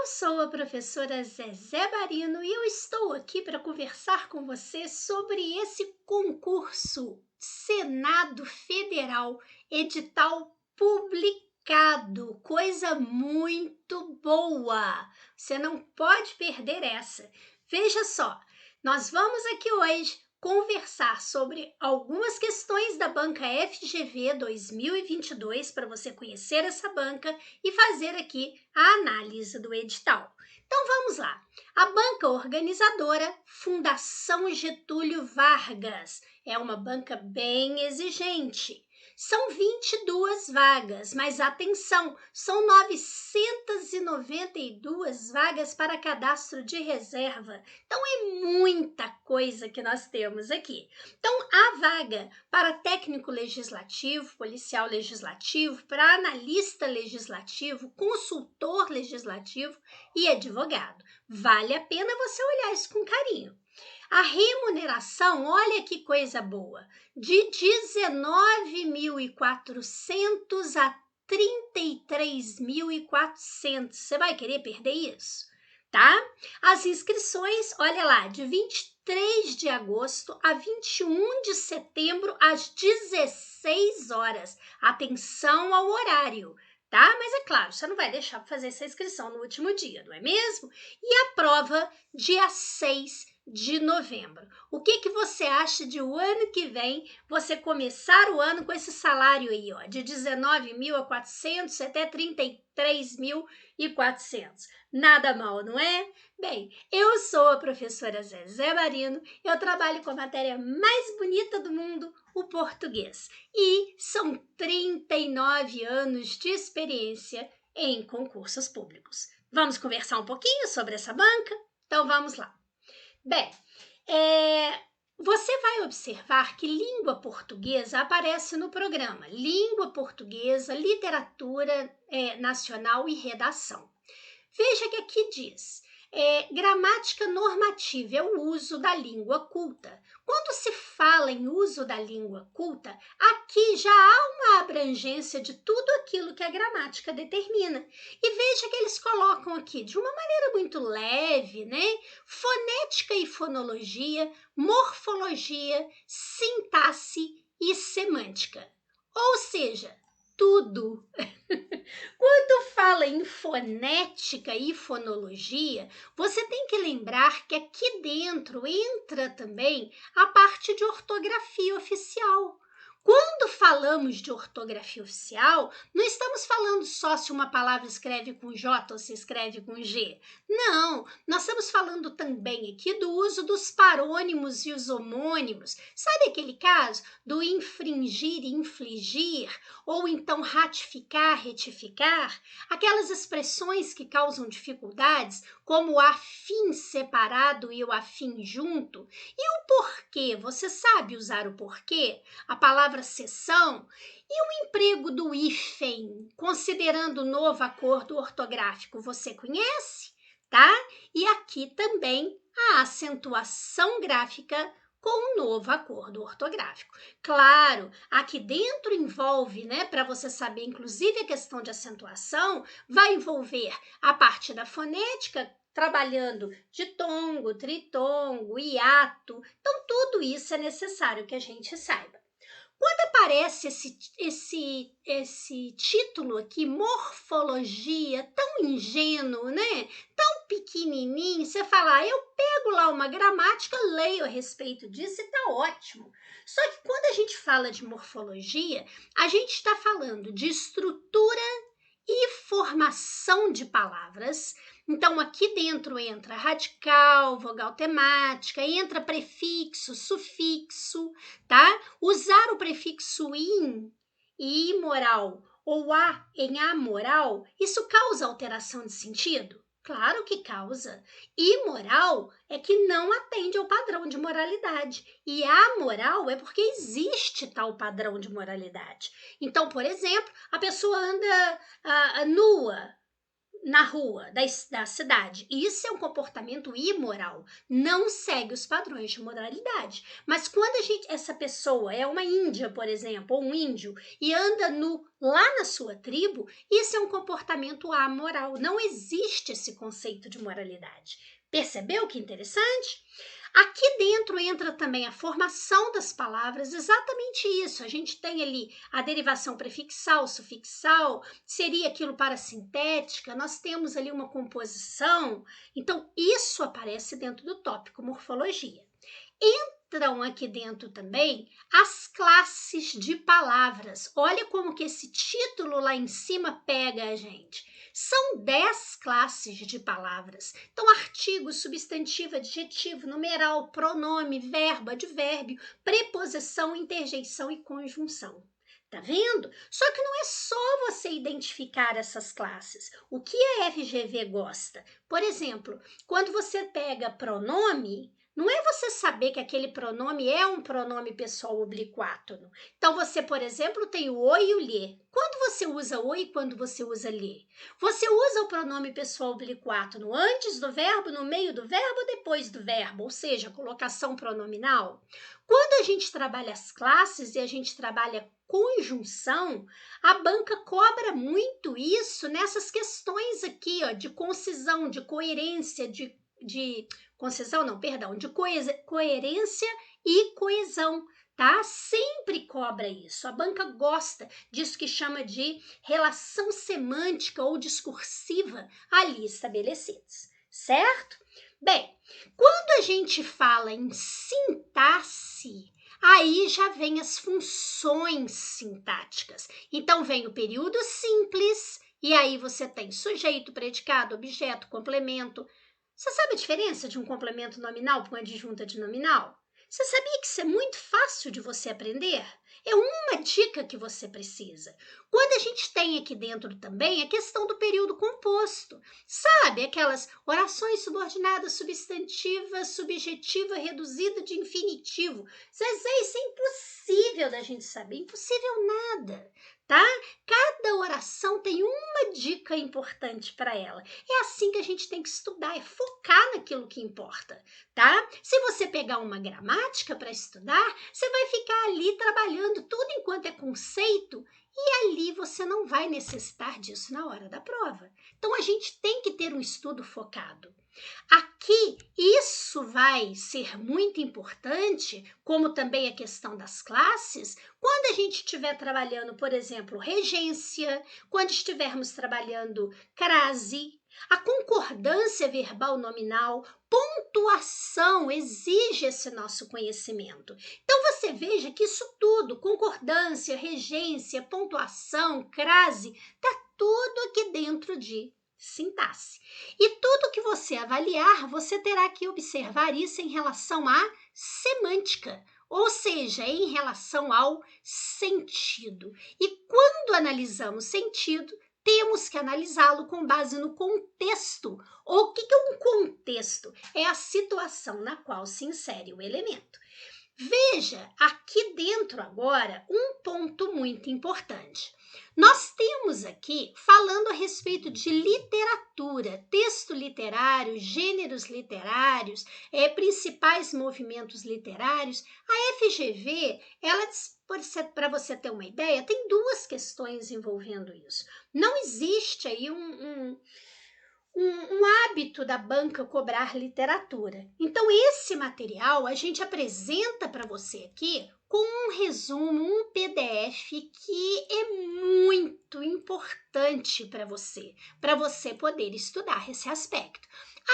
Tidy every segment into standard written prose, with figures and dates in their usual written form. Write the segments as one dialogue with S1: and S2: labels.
S1: Eu sou a professora Zezé Barino e eu estou aqui para conversar com você sobre esse concurso Senado Federal, edital publicado, coisa muito boa. Você não pode perder essa. Veja só, nós vamos aqui hoje conversar sobre algumas questões da banca FGV 2022 para você conhecer essa banca e fazer aqui a análise do edital. Então vamos lá. A banca organizadora Fundação Getúlio Vargas é uma banca bem exigente. São 22 vagas, mas atenção, são 992 vagas para cadastro de reserva. Então é muita coisa que nós temos aqui. Então há vaga para técnico legislativo, policial legislativo, para analista legislativo, consultor legislativo e advogado. Vale a pena você olhar isso com carinho. A remuneração, olha que coisa boa, de 19.400 a 33.400. Você vai querer perder isso? Tá? As inscrições, olha lá, de 23 de agosto a 21 de setembro, às 16 horas. Atenção ao horário, tá? Mas é claro, você não vai deixar para fazer essa inscrição no último dia, não é mesmo? E a prova, dia 6 de novembro. O que você acha de o ano que vem você começar o ano com esse salário aí, ó, de 19.400 até 33.400? Nada mal, não é? Bem, eu sou a professora Zezé Barino, eu trabalho com a matéria mais bonita do mundo, o português, e são 39 anos de experiência em concursos públicos. Vamos conversar um pouquinho sobre essa banca? Então vamos lá. Bem, você vai observar que língua portuguesa aparece no programa. Língua portuguesa, literatura nacional e redação. Veja que aqui diz, gramática normativa é o uso da língua culta. Quando se fala em uso da língua culta, aqui já há uma abrangência de tudo aquilo que a gramática determina. E veja que eles colocam aqui de uma maneira muito leve, né? Fonética e fonologia, morfologia, sintaxe e semântica. Ou seja, tudo. Quando fala em fonética e fonologia, você tem que lembrar que aqui dentro entra também a parte de ortografia oficial. Quando falamos de ortografia oficial, não estamos falando só se uma palavra escreve com J ou se escreve com G. Não, nós estamos falando também aqui do uso dos parônimos e os homônimos. Sabe aquele caso do infringir e infligir, ou então ratificar, retificar? Aquelas expressões que causam dificuldades, como o afim separado e o afim junto. E o porquê? Você sabe usar o porquê? A palavra seção e o emprego do hífen, considerando o novo acordo ortográfico, você conhece, tá? E aqui também a acentuação gráfica com o novo acordo ortográfico. Claro, aqui dentro envolve, né, para você saber, inclusive a questão de acentuação, vai envolver a parte da fonética, trabalhando ditongo, tritongo, hiato. Então, tudo isso é necessário que a gente saiba. Quando aparece esse título aqui, morfologia, tão ingênuo, né? Tão pequenininho, você fala, eu pego lá uma gramática, leio a respeito disso e tá ótimo. Só que quando a gente fala de morfologia, a gente está falando de estrutura e formação de palavras. Então, aqui dentro entra radical, vogal temática, entra prefixo, sufixo, tá? Usar o prefixo in e imoral ou a em amoral, isso causa alteração de sentido? Claro que causa. Imoral é que não atende ao padrão de moralidade. E amoral é porque existe tal padrão de moralidade. Então, por exemplo, a pessoa anda nua na rua da cidade. Isso é um comportamento imoral, não segue os padrões de moralidade. Mas quando essa pessoa é uma índia, por exemplo, ou um índio, e anda nu lá na sua tribo, isso é um comportamento amoral. Não existe esse conceito de moralidade. Percebeu que interessante? Aqui dentro entra também a formação das palavras, exatamente isso. A gente tem ali a derivação prefixal, sufixal, seria aquilo parassintética, nós temos ali uma composição. Então, isso aparece dentro do tópico morfologia. Entram aqui dentro também as classes de palavras. Olha como que esse título lá em cima pega a gente. São 10 classes de palavras. Então, artigo, substantivo, adjetivo, numeral, pronome, verbo, advérbio, preposição, interjeição e conjunção. Tá vendo? Só que não é só você identificar essas classes. O que a FGV gosta? Por exemplo, quando você pega pronome, não é você saber que aquele pronome é um pronome pessoal obliquátono. Então, você, por exemplo, tem o o e o lhe. Quando você usa o e quando você usa lhe? Você usa o pronome pessoal obliquátono antes do verbo, no meio do verbo ou depois do verbo, ou seja, colocação pronominal. Quando a gente trabalha as classes e a gente trabalha conjunção, a banca cobra muito isso nessas questões aqui, ó, de concisão, de coerência, de concisão não, perdão, de coerência e coesão, tá? Sempre cobra isso. A banca gosta disso que chama de relação semântica ou discursiva ali estabelecidos, certo? Bem, quando a gente fala em sintaxe, aí já vem as funções sintáticas. Então vem o período simples, e aí você tem sujeito, predicado, objeto, complemento. Você sabe a diferença de um complemento nominal para uma adjunta de nominal? Você sabia que isso é muito fácil de você aprender? É uma dica que você precisa. Quando a gente tem aqui dentro também a questão do período composto, sabe? Aquelas orações subordinadas, substantiva, subjetiva, reduzida de infinitivo. Zezé, isso é impossível da gente saber, impossível nada, tá? Cada oração tem uma dica importante para ela. É assim que a gente tem que estudar, é focar naquilo que importa, tá? Se você pegar uma gramática para estudar, você vai ficar ali trabalhando tudo enquanto é conceito e ali você não vai necessitar disso na hora da prova. Então a gente tem que ter um estudo focado. Aqui, isso vai ser muito importante, como também a questão das classes, quando a gente estiver trabalhando, por exemplo, regência, quando estivermos trabalhando crase, a concordância verbal nominal, pontuação exige esse nosso conhecimento. Então você veja que isso tudo, concordância, regência, pontuação, crase, está tudo aqui dentro de sintaxe. E tudo que você avaliar, você terá que observar isso em relação à semântica, ou seja, em relação ao sentido. E quando analisamos sentido, temos que analisá-lo com base no contexto. O que é um contexto? É a situação na qual se insere o elemento. Veja aqui dentro agora um ponto muito importante. Nós temos aqui falando a respeito de literatura, texto literário, gêneros literários, principais movimentos literários. A FGV, ela para você ter uma ideia, tem duas questões envolvendo isso. Não existe aí um hábito da banca cobrar literatura. Então, esse material a gente apresenta para você aqui com um resumo, um PDF que é muito importante para você poder estudar esse aspecto.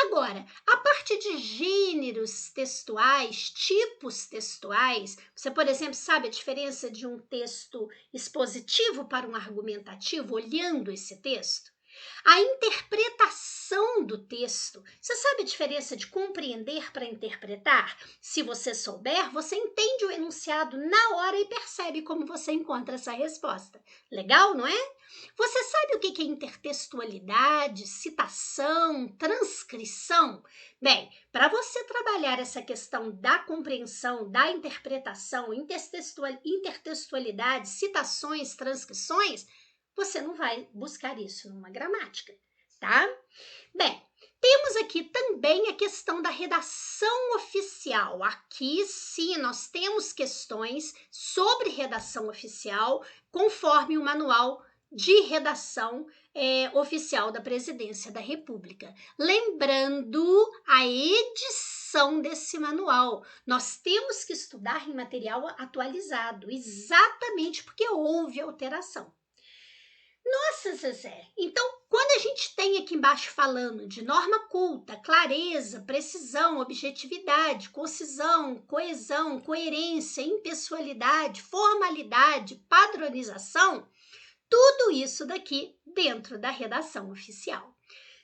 S1: Agora, a parte de gêneros textuais, tipos textuais, você, por exemplo, sabe a diferença de um texto expositivo para um argumentativo, olhando esse texto? A interpretação do texto. Você sabe a diferença de compreender para interpretar? Se você souber, você entende o enunciado na hora e percebe como você encontra essa resposta. Legal, não é? Você sabe o que é intertextualidade, citação, transcrição? Bem, para você trabalhar essa questão da compreensão, da interpretação, intertextualidade, citações, transcrições, você não vai buscar isso numa gramática. tá? Bem, temos aqui também a questão da redação oficial. Aqui sim nós temos questões sobre redação oficial, conforme o manual de redação oficial da Presidência da República. Lembrando a edição desse manual, nós temos que estudar em material atualizado, exatamente porque houve alteração. Nossa, Zezé, então quando a gente tem aqui embaixo falando de norma culta, clareza, precisão, objetividade, concisão, coesão, coerência, impessoalidade, formalidade, padronização, tudo isso daqui dentro da redação oficial.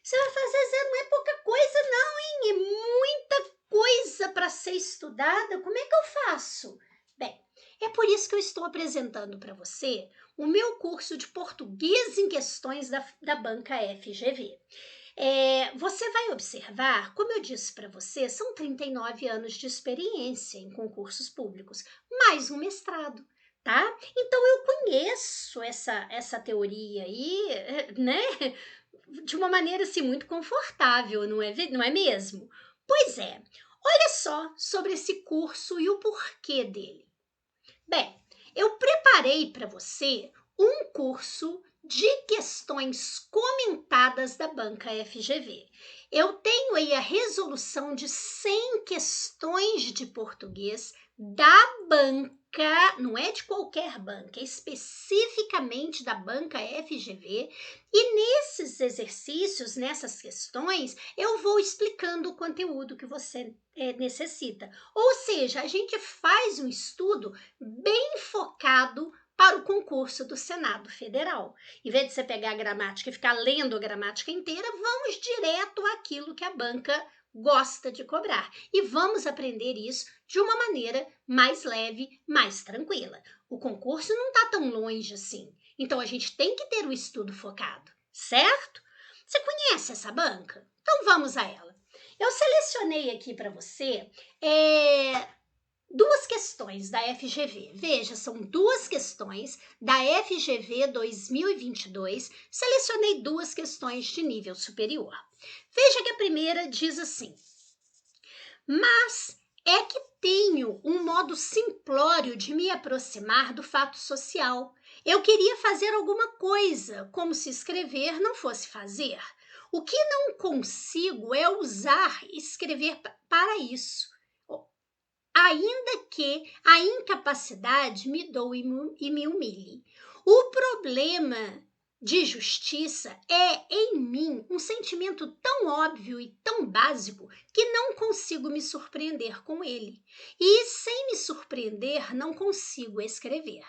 S1: Você vai fazer, Zé, não é pouca coisa não, hein? É muita coisa para ser estudada, como é que eu faço? Bem, é por isso que eu estou apresentando para você o meu curso de português em questões da banca FGV. Você vai observar, como eu disse para você, são 39 anos de experiência em concursos públicos, mais um mestrado, tá? Então eu conheço essa teoria aí, né? De uma maneira assim muito confortável, não é mesmo? Pois é, olha só sobre esse curso e o porquê dele. Bem, eu preparei para você um curso de questões comentadas da banca FGV. Eu tenho aí a resolução de 100 questões de português da banca, não é de qualquer banca, é especificamente da banca FGV, e nesses exercícios, nessas questões, eu vou explicando o conteúdo que você necessita. Ou seja, a gente faz um estudo bem focado para o concurso do Senado Federal. Em vez de você pegar a gramática e ficar lendo a gramática inteira, vamos direto àquilo que a banca gosta de cobrar. E vamos aprender isso de uma maneira mais leve, mais tranquila. O concurso não está tão longe assim. Então, a gente tem que ter um estudo focado, certo? Você conhece essa banca? Então, vamos a ela. Eu selecionei aqui para você duas questões da FGV. Veja, são duas questões da FGV 2022. Selecionei duas questões de nível superior. Veja que a primeira diz assim: mas é que tenho um modo simplório de me aproximar do fato social. Eu queria fazer alguma coisa, como se escrever não fosse fazer. O que não consigo é usar escrever para isso, ainda que a incapacidade me doe e me humilhe. O problema de justiça é, em mim, um sentimento tão óbvio e tão básico que não consigo me surpreender com ele. E sem me surpreender, não consigo escrever.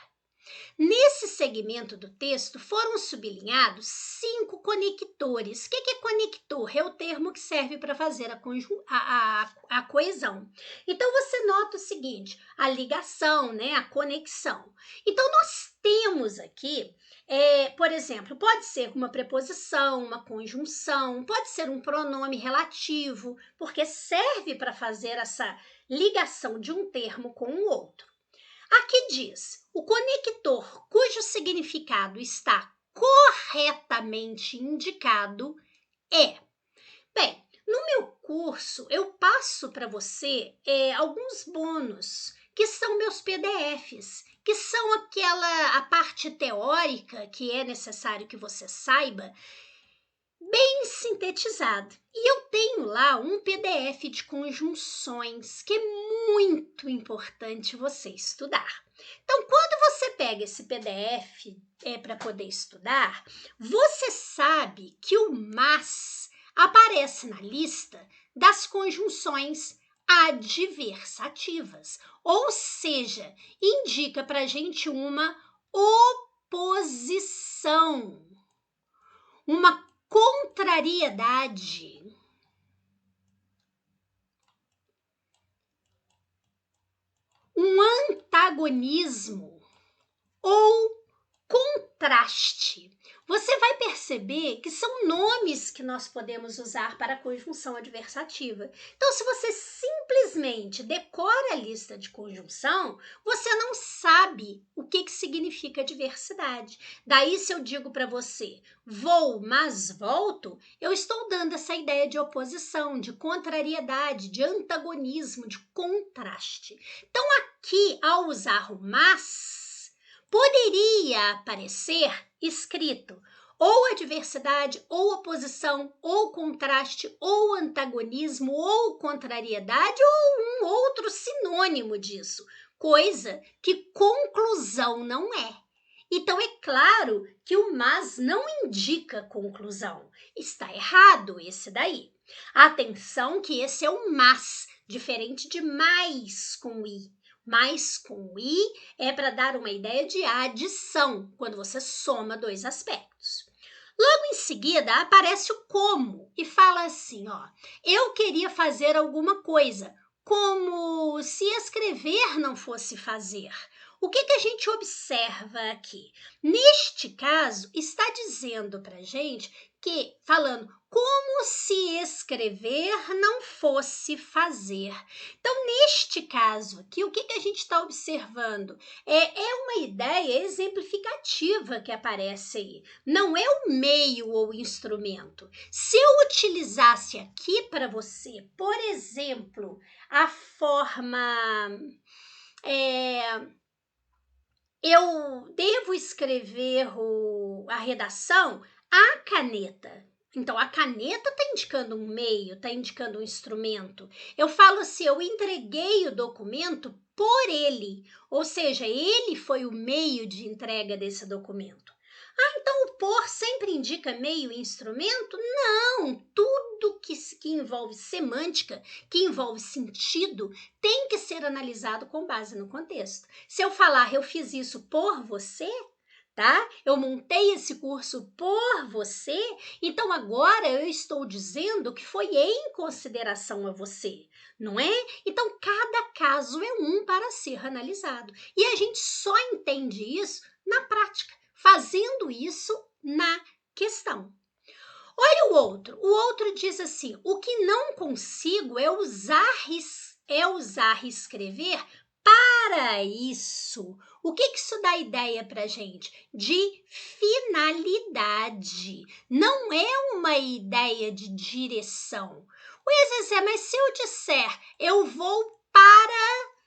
S1: Nesse segmento do texto foram sublinhados 5 conectores. O que é conector? É o termo que serve para fazer a coesão. Então você nota o seguinte: a ligação, né, a conexão. Então nós temos aqui, por exemplo, pode ser uma preposição, uma conjunção, pode ser um pronome relativo, porque serve para fazer essa ligação de um termo com o outro. Aqui diz: o conector cujo significado está corretamente indicado é. Bem, no meu curso eu passo para você alguns bônus, que são meus PDFs, que são a parte teórica que é necessário que você saiba, bem sintetizado. E eu tenho lá um PDF de conjunções que é muito importante você estudar. Então, quando você pega esse PDF para poder estudar, você sabe que o mas aparece na lista das conjunções adversativas, ou seja, indica para a gente uma oposição, uma contrariedade, um antagonismo ou contraste. Você vai perceber que são nomes que nós podemos usar para a conjunção adversativa. Então, se você simplesmente decora a lista de conjunção, você não sabe o que significa diversidade. Daí, se eu digo para você, vou, mas volto, eu estou dando essa ideia de oposição, de contrariedade, de antagonismo, de contraste. Então, aqui, ao usar o mas, poderia aparecer escrito ou adversidade, ou oposição, ou contraste, ou antagonismo, ou contrariedade, ou um outro sinônimo disso, coisa que conclusão não é. Então, é claro que o mas não indica conclusão. Está errado esse daí. Atenção que esse é o mas, diferente de mais com i. Mais com i é para dar uma ideia de adição, quando você soma dois aspectos. Logo em seguida, aparece o como e fala assim, ó, eu queria fazer alguma coisa, como se escrever não fosse fazer. O que a gente observa aqui? Neste caso, está dizendo para a gente que, falando como se escrever não fosse fazer. Então, neste caso aqui, o que a gente está observando? É uma ideia exemplificativa que aparece aí. Não é o meio ou instrumento. Se eu utilizasse aqui para você, por exemplo, a forma... eu devo escrever a redação à caneta. Então, a caneta está indicando um meio, está indicando um instrumento. Eu falo assim, eu entreguei o documento por ele, ou seja, ele foi o meio de entrega desse documento. Então o por sempre indica meio e instrumento? Não, tudo que envolve semântica, que envolve sentido, tem que ser analisado com base no contexto. Se eu falar, eu fiz isso por você, tá? Eu montei esse curso por você, então agora eu estou dizendo que foi em consideração a você, não é? Então cada caso é um para ser analisado. E a gente só entende isso na prática, fazendo isso na questão. Olha o outro diz assim, o que não consigo é usar escrever para isso. O que isso dá ideia para gente? De finalidade. Não é uma ideia de direção. O Zezé, mas se eu disser, eu vou para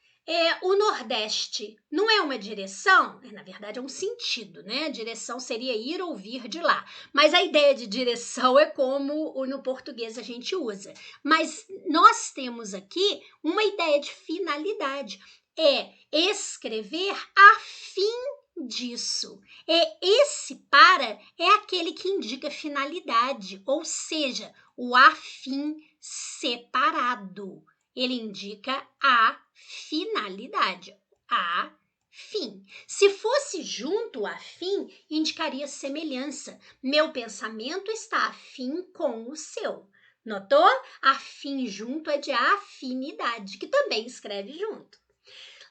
S1: o Nordeste, não é uma direção? Na verdade, é um sentido, né? A direção seria ir ou vir de lá. Mas a ideia de direção é como no português a gente usa. Mas nós temos aqui uma ideia de finalidade. É escrever a fim disso. Esse para é aquele que indica finalidade, ou seja, o a fim separado. Ele indica a finalidade, a fim. Se fosse junto a fim, indicaria semelhança. Meu pensamento está afim com o seu. Notou? Afim junto é de afinidade, que também escreve junto.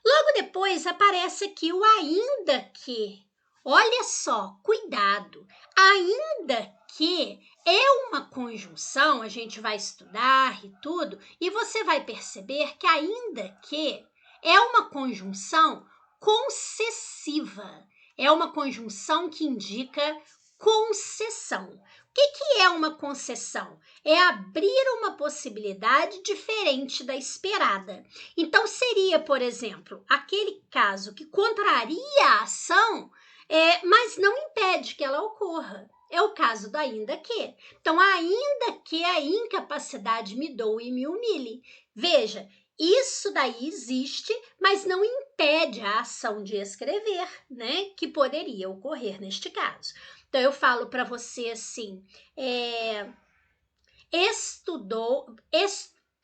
S1: Logo depois aparece aqui o ainda que. Olha só, cuidado. Ainda que é uma conjunção, a gente vai estudar e tudo, e você vai perceber que ainda que é uma conjunção concessiva. É uma conjunção que indica concessão. O que é uma concessão? É abrir uma possibilidade diferente da esperada. Então, seria, por exemplo, aquele caso que contraria a ação, mas não impede que ela ocorra. É o caso do ainda que. Então, ainda que a incapacidade me doe e me humilhe. Veja, isso daí existe, mas não impede a ação de escrever, né? Que poderia ocorrer neste caso. Então, eu falo para você assim,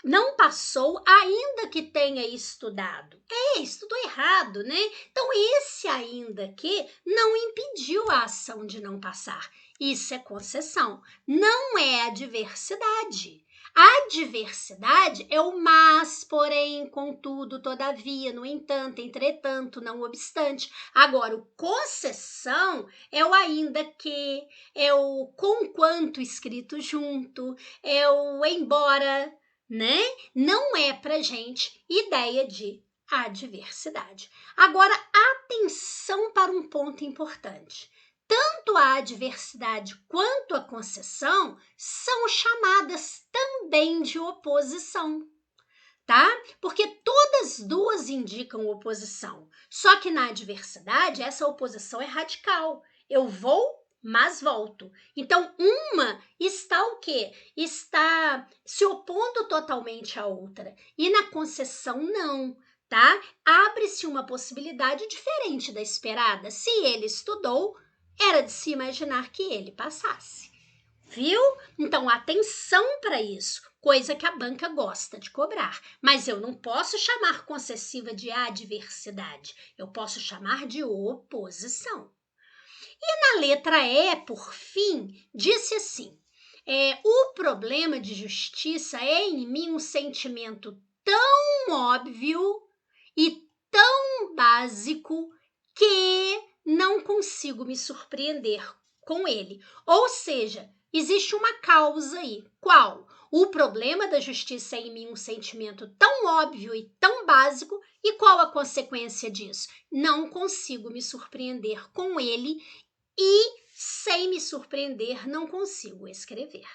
S1: não passou, ainda que tenha estudado. Estudou errado, né? Então, esse ainda que não impediu a ação de não passar. Isso é concessão, não é adversidade. Adversidade é o mas, porém, contudo, todavia, no entanto, entretanto, não obstante. Agora, o concessão é o ainda que, é o conquanto escrito junto, é o embora, né? Não é pra gente ideia de adversidade. Agora, atenção para um ponto importante. Tanto a adversidade quanto a concessão são chamadas também de oposição, tá? Porque todas duas indicam oposição. Só que na adversidade, essa oposição é radical. Eu vou, mas volto. Então, uma está o quê? Está se opondo totalmente à outra. E na concessão, não, tá? Abre-se uma possibilidade diferente da esperada. Se ele estudou, era de se imaginar que ele passasse. Viu? Então, atenção para isso, coisa que a banca gosta de cobrar. Mas eu não posso chamar concessiva de adversidade, eu posso chamar de oposição. E na letra E, por fim, disse assim: o problema de justiça é em mim um sentimento tão óbvio e tão básico que não consigo me surpreender com ele. Ou seja, existe uma causa aí. Qual? O problema da justiça é em mim um sentimento tão óbvio e tão básico, e qual a consequência disso? Não consigo me surpreender com ele e, sem me surpreender, não consigo escrever.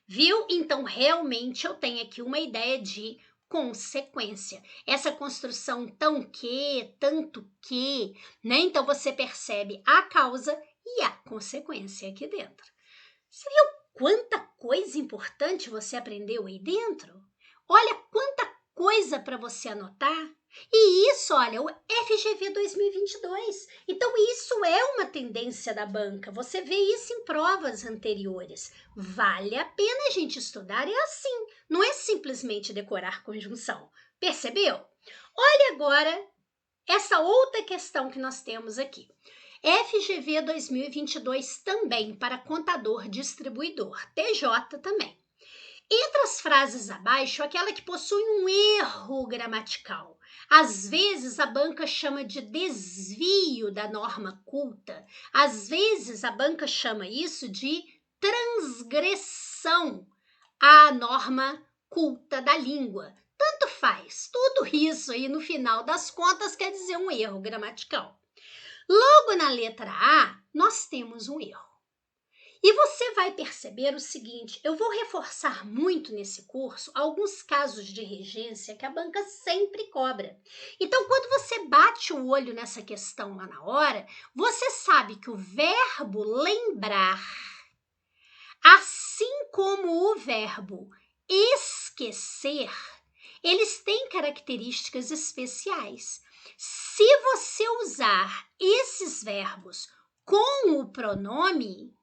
S1: Viu? Então, realmente, eu tenho aqui uma ideia de consequência. Essa construção tão que, tanto que, né? Então, você percebe a causa e a consequência aqui dentro. Você viu quanta coisa importante você aprendeu aí dentro? Olha quanta coisa para você anotar. E isso, olha, o FGV 2022. Então, isso é uma tendência da banca. Você vê isso em provas anteriores. Vale a pena a gente estudar, é assim. Não é simplesmente decorar conjunção. Percebeu? Olha agora essa outra questão que nós temos aqui. FGV 2022 também para contador distribuidor, TJ também. Entre as frases abaixo, aquela que possui um erro gramatical. Às vezes a banca chama de desvio da norma culta, às vezes a banca chama isso de transgressão à norma culta da língua. Tanto faz, tudo isso aí no final das contas quer dizer um erro gramatical. Logo na letra A, nós temos um erro. E você vai perceber o seguinte, eu vou reforçar muito nesse curso alguns casos de regência que a banca sempre cobra. Então, quando você bate o olho nessa questão lá na hora, você sabe que o verbo lembrar, assim como o verbo esquecer, eles têm características especiais. Se você usar esses verbos com o pronome,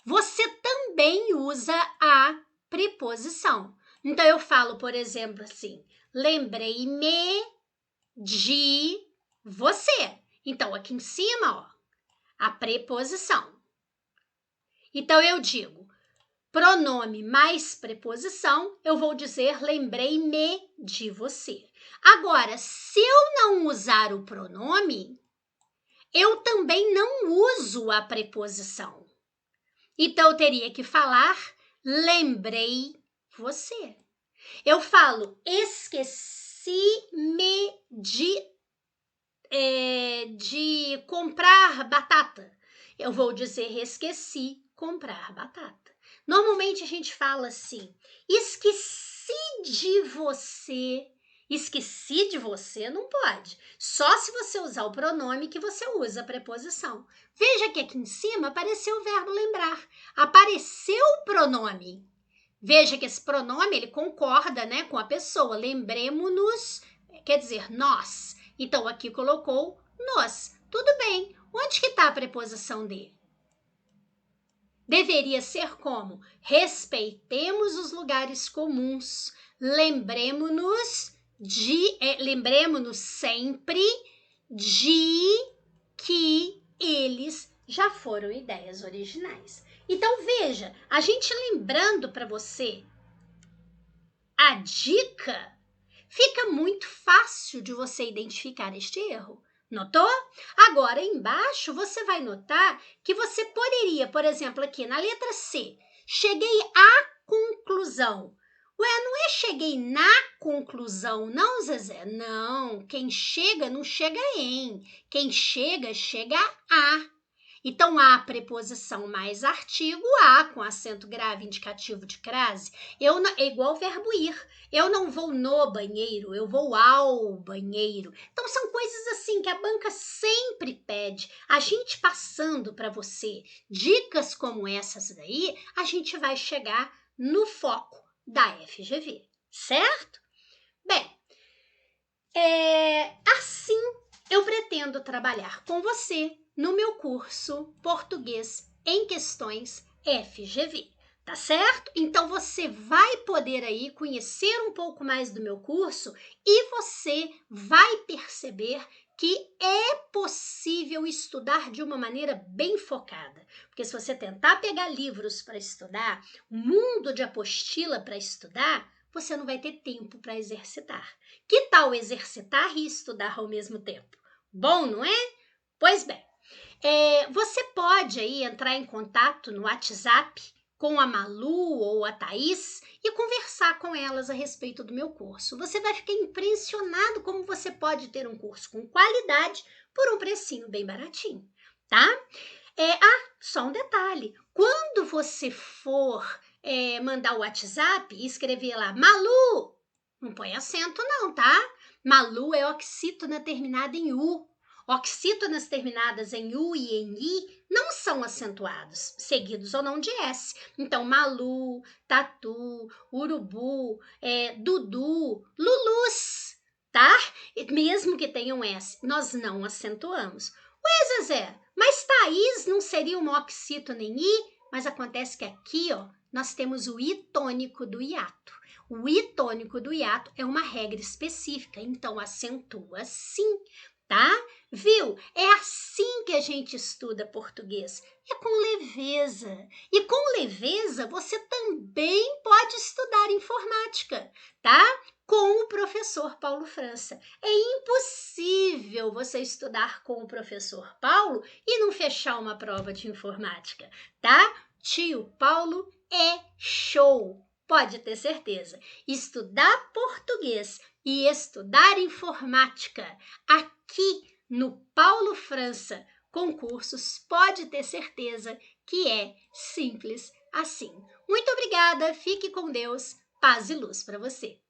S1: você também usa a preposição. Então, eu falo, por exemplo, assim, lembrei-me de você. Então, aqui em cima, ó, a preposição. Então, eu digo, pronome mais preposição, eu vou dizer lembrei-me de você. Agora, se eu não usar o pronome, eu também não uso a preposição. Então, eu teria que falar lembrei você. Eu falo esqueci-me de comprar batata. Eu vou dizer esqueci comprar batata. Normalmente a gente fala assim, esqueci de você. Esqueci de você não pode. Só se você usar o pronome que você usa a preposição. Veja que aqui em cima apareceu o verbo lembrar. Apareceu o pronome. Veja que esse pronome ele concorda, né, com a pessoa. Lembremos-nos, quer dizer, nós. Então aqui colocou nós. Tudo bem. Onde que está a preposição de? Deveria ser como? Respeitemos os lugares comuns. Lembremos-nos sempre de que eles já foram ideias originais. Então veja, a gente lembrando para você a dica, fica muito fácil de você identificar este erro. Notou? Agora, embaixo, você vai notar que você poderia, por exemplo, aqui na letra C, cheguei à conclusão. Ué, não é cheguei na conclusão, não, Zezé? Não, quem chega não chega em. Quem chega, chega a. Então, a preposição mais artigo, a, com acento grave indicativo de crase, é igual ao verbo ir. Eu não vou no banheiro, eu vou ao banheiro. Então, são coisas assim que a banca sempre pede. A gente passando para você dicas como essas daí, a gente vai chegar no foco da FGV, certo? Bem, assim eu pretendo trabalhar com você no meu curso Português em Questões FGV, tá certo? Então você vai poder aí conhecer um pouco mais do meu curso e você vai perceber que é possível estudar de uma maneira bem focada. Porque se você tentar pegar livros para estudar, mundo de apostila para estudar, você não vai ter tempo para exercitar. Que tal exercitar e estudar ao mesmo tempo? Bom, não é? Pois bem, você pode aí entrar em contato no WhatsApp com a Malu ou a Thaís e conversar com elas a respeito do meu curso. Você vai ficar impressionado como você pode ter um curso com qualidade por um precinho bem baratinho, tá? Só um detalhe. Quando você for mandar o WhatsApp e escrever lá, Malu, não põe acento não, tá? Malu é oxítona terminada em U. Oxítonas terminadas em U e em I não são acentuados, seguidos ou não de S. Então, Malu, Tatu, Urubu, Dudu, Lulus, tá? Mesmo que tenham S, nós não acentuamos. Ué, Zezé, mas Thaís não seria uma oxítona em I? Mas acontece que aqui, ó, nós temos o I tônico do hiato. O I tônico do hiato é uma regra específica, então acentua sim, tá? Viu? É assim que a gente estuda português. É com leveza. E com leveza você também pode estudar informática, tá? Com o professor Paulo França. É impossível você estudar com o professor Paulo e não fechar uma prova de informática, tá? Tio Paulo é show, pode ter certeza. Estudar português e estudar informática aqui no Paulo França Concursos, pode ter certeza que é simples assim. Muito obrigada, fique com Deus, paz e luz para você.